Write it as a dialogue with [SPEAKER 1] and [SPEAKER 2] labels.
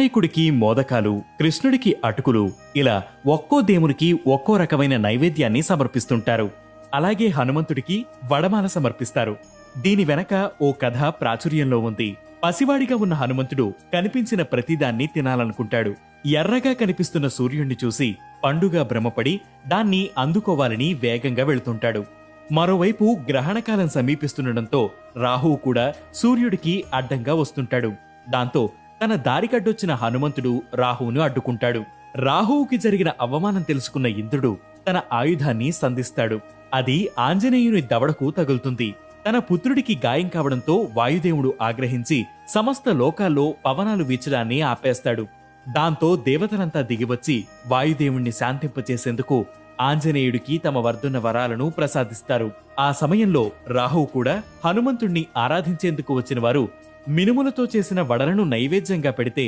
[SPEAKER 1] వినాయకుడికి మోదకాలు, కృష్ణుడికి అటుకులు, ఇలా ఒక్కో దేవునికి ఒక్కో రకమైన నైవేద్యాన్ని సమర్పిస్తుంటారు. అలాగే హనుమంతుడికి వడమాల సమర్పిస్తారు. దీని వెనక ఓ కథ ప్రాచుర్యంలో ఉంది. పసివాడిగా ఉన్న హనుమంతుడు కనిపించిన ప్రతిదాన్ని తినాలనుకుంటాడు. ఎర్రగా కనిపిస్తున్న సూర్యుణ్ణి చూసి పండుగ భ్రమపడి దాన్ని అందుకోవాలని వేగంగా వెళుతుంటాడు. మరోవైపు గ్రహణకాలం సమీపిస్తుండటంతో రాహువు కూడా సూర్యుడికి అడ్డంగా వస్తుంటాడు. దాంతో తన దారికడ్డొచ్చిన హనుమంతుడు రాహువును అడ్డుకుంటాడు. రాహువుకి జరిగిన అవమానం తెలుసుకున్న ఇంద్రుడు తన ఆయుధాన్ని సంధిస్తాడు. అది ఆంజనేయుని దవడకు తగులుతుంది. తన పుత్రుడికి గాయం కావడంతో వాయుదేవుడు ఆగ్రహించి సమస్త లోకాల్లో పవనాలు వీచడాన్ని ఆపేస్తాడు. దాంతో దేవతలంతా దిగివచ్చి వాయుదేవుణ్ణి శాంతింపచేసేందుకు ఆంజనేయుడికి తమ వర్ధున్న వరాలను ప్రసాదిస్తారు. ఆ సమయంలో రాహువు కూడా హనుమంతుణ్ణి ఆరాధించేందుకు వచ్చిన వారు మినుములతో చేసిన వడలను నైవేద్యంగా పెడితే